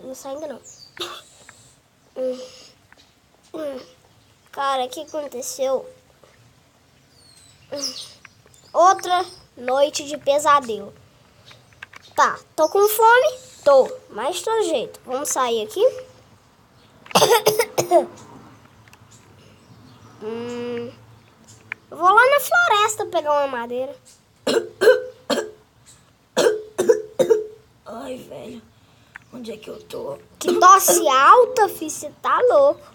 Não sai ainda não. Cara, o que aconteceu? Outra noite de pesadelo. Tá, tô com fome? Tô, mas de todo jeito. Vamos sair aqui? Eu vou lá na floresta pegar uma madeira. Ai, velho. Onde é que eu tô? Que tosse alta, filho. Você tá louco.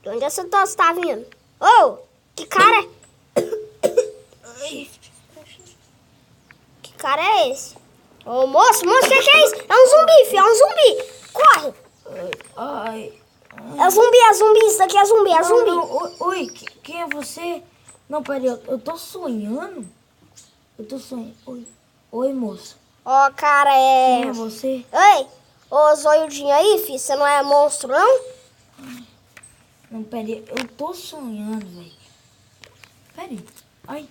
De onde essa tosse tá vindo? Ô, que cara... Ai. Que cara é esse? Ô, moço, o que é isso? É um zumbi, filho, é um zumbi. Corre. Ai. É zumbi, isso aqui é zumbi, é zumbi. Não. Oi, quem é você? Não, peraí, eu tô sonhando? Eu tô sonhando. Oi, moço. Ó, cara, Quem é você? Ei, ô zoiudinho aí, filho, você não é monstro, não? Não, peraí, eu tô sonhando, velho. Peraí. Ai.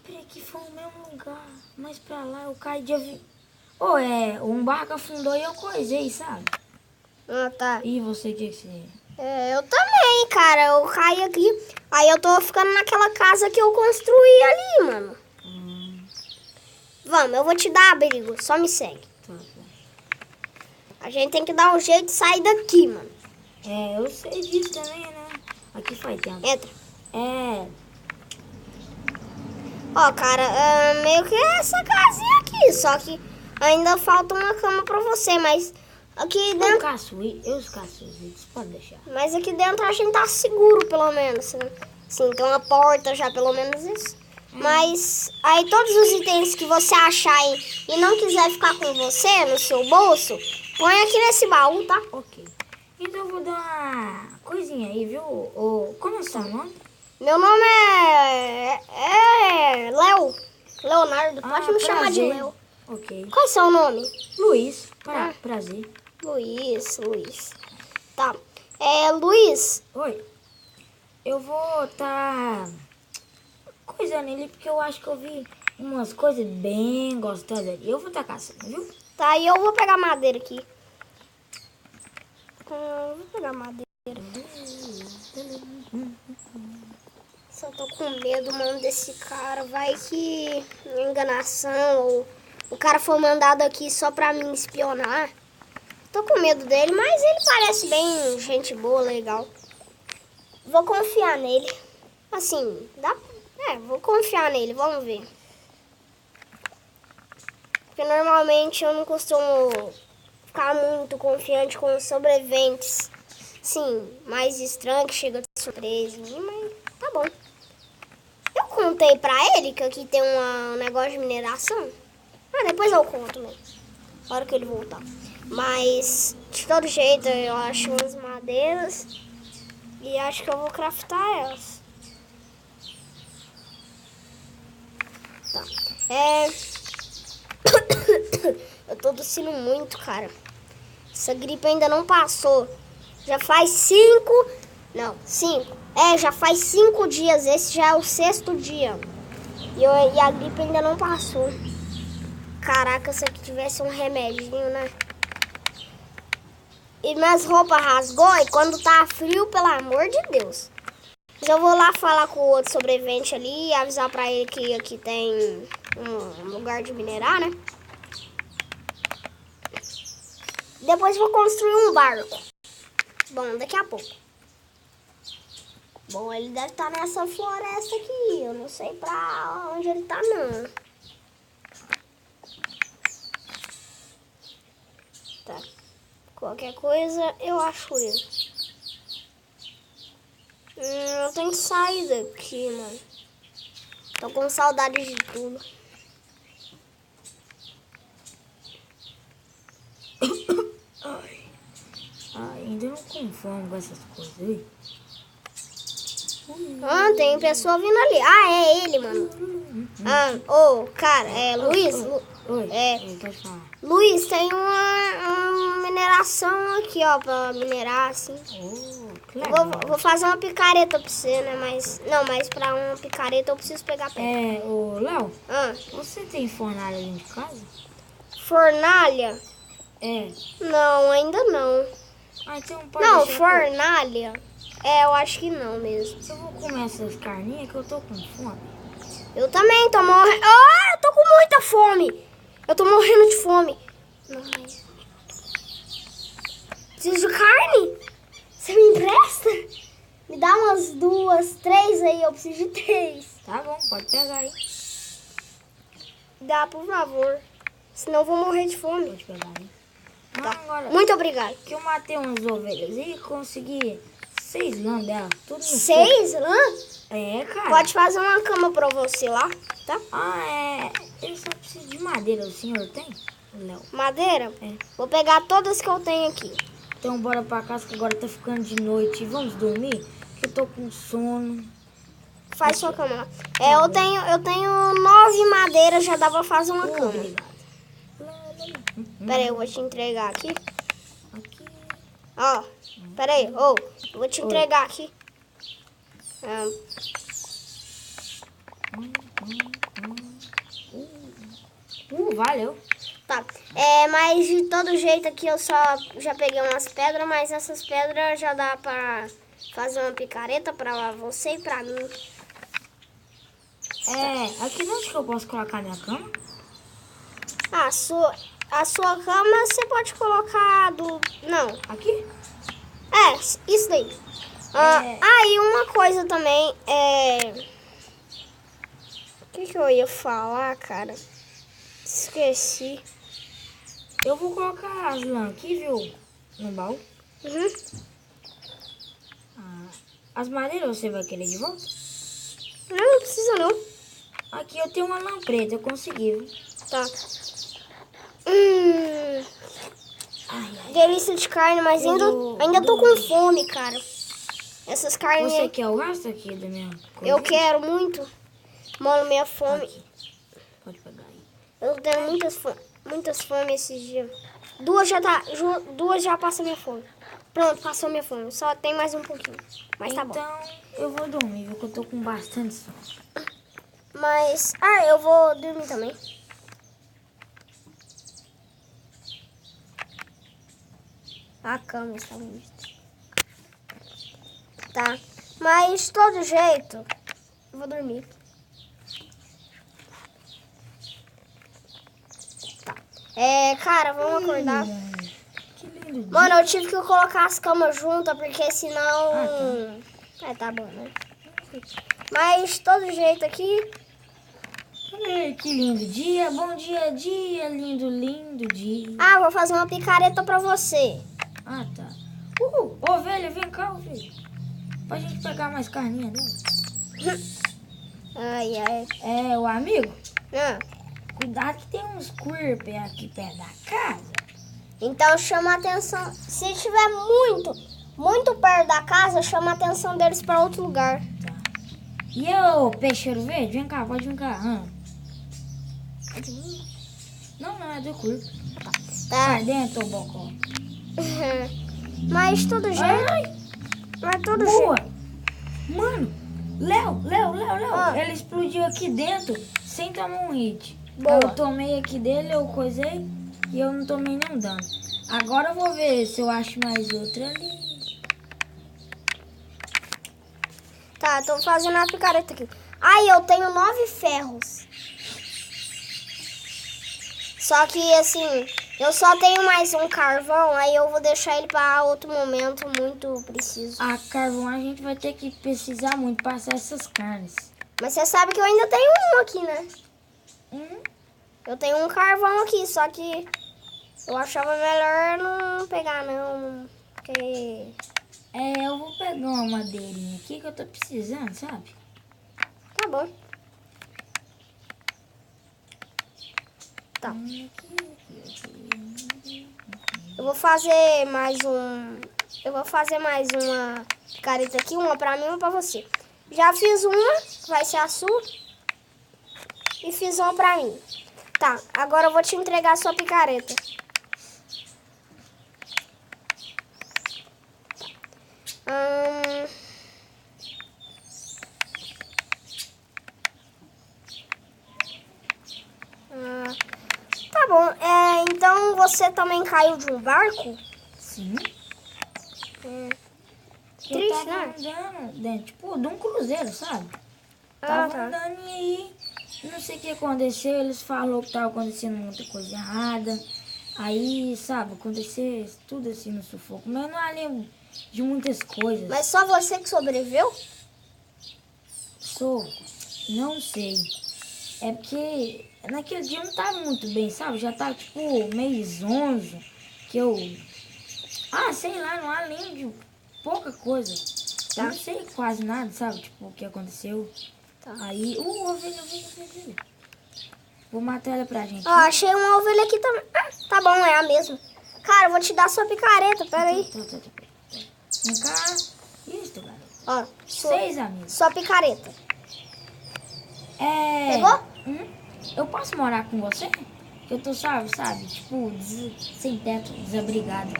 Peraí, que foi o mesmo lugar. Mas pra lá eu caí de avião. Um barco afundou e eu coisei, sabe? Ah, tá. E você, o que você... Eu também, cara, eu caí aqui. Aí eu tô ficando naquela casa que eu construí ali, mano. Vamos, eu vou te dar abrigo, só me segue. Tá. A gente tem que dar um jeito de sair daqui, mano. Eu sei disso também, né? Aqui faz tempo. Entra. Ó, cara, meio que é essa casinha aqui, só que ainda falta uma cama pra você, mas aqui dentro... Eu escasso, pode deixar. Mas aqui dentro a gente tá seguro, pelo menos, né? Sim, tem uma porta já, pelo menos isso. Mas aí todos os itens que você achar e não quiser ficar com você no seu bolso, põe aqui nesse baú, tá? Ok. Então eu vou dar uma coisinha aí, viu? Como é o seu nome? Meu nome é Léo. Leonardo, pode me chamar de prazer. Léo. Ok. Qual é o seu nome? Luiz. Prazer. Luiz. Tá. Luiz. Oi. Eu vou coisando ele porque eu acho que eu vi umas coisas bem gostosas ali. Eu vou estar caçando, viu? Tá, e eu vou pegar madeira aqui. Vou pegar madeira. Só tô com medo, mano, desse cara. Vai que enganação ou o cara foi mandado aqui só pra me espionar. Tô com medo dele, mas ele parece bem gente boa, legal. Vou confiar nele. Assim, vou confiar nele, vamos ver. Porque normalmente eu não costumo ficar muito confiante com os sobreviventes. Sim, mais estranho que chega de surpresa, mas tá bom. Eu contei pra ele que aqui tem um negócio de mineração. Depois eu conto, né? Na hora que ele voltar. Mas, de todo jeito, eu acho umas madeiras e acho que eu vou craftar elas. Tá. Eu tô tossindo muito, cara. Essa gripe ainda não passou. Já faz 5. Já faz 5 dias. Esse já é o 6º dia. E a gripe ainda não passou. Caraca, se aqui tivesse um remedinho, né? E minhas roupas rasgou e quando tá frio, pelo amor de Deus. Eu vou lá falar com o outro sobrevivente ali e avisar pra ele que aqui tem um lugar de minerar, né? Depois vou construir um barco. Bom, daqui a pouco. Bom, ele deve estar nessa floresta aqui. Eu não sei pra onde ele tá, não. Tá. Qualquer coisa, eu acho ele. Eu tenho que sair daqui, mano. Tô com saudade de tudo. Ainda não conformo com essas coisas aí. Tem pessoa vindo ali. É ele, mano. Cara, Luiz. Oi, pode falar. Luiz, tem uma mineração aqui, ó, pra minerar, assim. Que legal. Vou fazer uma picareta pra você, né? Mas pra uma picareta eu preciso pegar pedra. Léo, Ah. você tem fornalha dentro de casa? Fornalha? É. Não, ainda não. Ah, então pode Não, deixar fornalha? É, eu acho que não mesmo. eu vou comer essas carninhas que eu tô com fome. Eu também tô morrendo. Ah, eu tô com muita fome. Eu tô morrendo de fome. Ai. Preciso de carne? Você me empresta? Me dá umas 2, 3 aí. Eu preciso de 3. Tá bom, pode pegar aí. Dá, por favor. Senão eu vou morrer de fome. Pode pegar aí. Ah, Tá. agora Muito obrigado. que eu matei umas ovelhas e consegui 6 lãs dela. Tudo no 6 lã? soco. É, cara. Pode fazer uma cama pra você lá, tá? Ah, é. Eu só preciso de madeira. O senhor tem, Léo? Madeira? É. Vou pegar todas que eu tenho aqui. Então bora pra casa que agora tá ficando de noite. E vamos dormir? Que eu tô com sono. Faz sua cama lá. É, eu tenho 9 madeiras, já dá pra fazer uma cama. Obrigado. Pera aí, eu vou te entregar aqui. Aqui. Ó, pera aí. Ô, eu vou te entregar aqui. Ah, Valeu. tá. Mas de todo jeito aqui eu já peguei umas pedras, mas essas pedras já dá pra fazer uma picareta pra você e pra mim. Aqui onde que eu posso colocar minha cama? A sua cama você pode colocar do... Não, Aqui? isso daí. E uma coisa também, o que eu ia falar, cara? Esqueci. Eu vou colocar as lãs aqui, viu? No baú. Uhum. As madeiras você vai querer de volta? Não precisa não. Aqui eu tenho uma lã preta, eu consegui, viu? Tá. Ai. Delícia de carne, mas ainda tô com fome, cara. Essas carnes Você quer o resto aqui da minha coisa? eu quero muito. Mano, minha fome. Aqui. Pode pegar aí. Eu tenho muitas fome esses dias. Duas já passam minha fome. Pronto, passou minha fome. Só tem mais um pouquinho. Mas tá bom. Então eu vou dormir, viu? Que eu tô com bastante sono. Mas, eu vou dormir também. A cama está bonita. Tá. Mas, de todo jeito, eu vou dormir. Tá. Cara, vamos acordar. Que lindo. Mano, eu tive que colocar as camas juntas, porque senão... tá bom, né? Mas, de todo jeito aqui... Que lindo dia, bom dia, lindo, lindo dia. vou fazer uma picareta pra você. Ah, tá. Ovelha, vem cá, ovelha. Pra gente pegar mais carninha dela. Ai. O amigo, Ah, cuidado que tem uns curpes aqui perto da casa. então chama a atenção. Se estiver muito perto da casa, chama a atenção deles pra outro lugar. Tá. E o peixeiro verde? Vem cá, pode vir cá. Não, é do curto. Tá. Dentro, bocó. Mas todo jeito. Ai, Mas todo boa. jeito. Mano, Léo. Ah. Ele explodiu aqui dentro sem tomar um hit. Boa. Eu tomei aqui dele, eu coisei e eu não tomei nenhum dano. Agora eu vou ver se eu acho mais outra ali. Tá, tô fazendo a picareta aqui. Eu tenho 9 ferros. Só que assim, eu só tenho mais um carvão, aí eu vou deixar ele para outro momento muito preciso. Carvão, a gente vai ter que precisar muito passar essas carnes. Mas você sabe que eu ainda tenho um aqui, né? Hum? Eu tenho um carvão aqui, só que eu achava melhor não pegar não, porque... Eu vou pegar uma madeirinha aqui que eu tô precisando, sabe? Tá bom. Tá. Eu vou fazer mais uma picareta aqui, uma pra mim e uma pra você. Já fiz uma, vai ser a sua. E fiz uma pra mim. Tá, agora eu vou te entregar a sua picareta. Tá bom. Então você também caiu de um barco? Sim. Eu Triste, tava né? andando, dentro, tipo, de um cruzeiro, sabe? Ah, Tava tá. andando e aí, não sei o que aconteceu, eles falaram que tava acontecendo muita coisa errada. Aí, sabe, aconteceu tudo assim no sufoco. Mas eu não lembro de muitas coisas. Mas só você que sobreviveu? Não sei. É porque naquele dia eu não tava muito bem, sabe? Já tava tipo meio zonzo, que eu... Ah, sei lá, não lembro de pouca coisa. Tá. Eu não sei quase nada, sabe? Tipo, o que aconteceu. Tá. Aí, ovelha. Vou matar ela pra gente. Ó, achei uma ovelha aqui também. Ah, tá bom, é a mesma. Cara, eu vou te dar sua picareta, peraí. Tá. Vem cá. Isso, garoto. Ó, 6 amigos. sua picareta. Pegou? Pegou? Eu posso morar com você? Eu tô, sabe? Tipo, sem teto, desabrigado.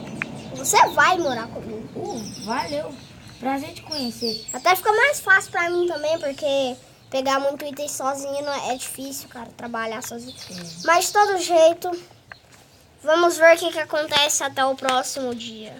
Você vai morar comigo. Valeu. Prazer te conhecer. Até fica mais fácil pra mim também, porque pegar muito item sozinho não é difícil, cara, trabalhar sozinho. Mas de todo jeito, vamos ver o que acontece até o próximo dia.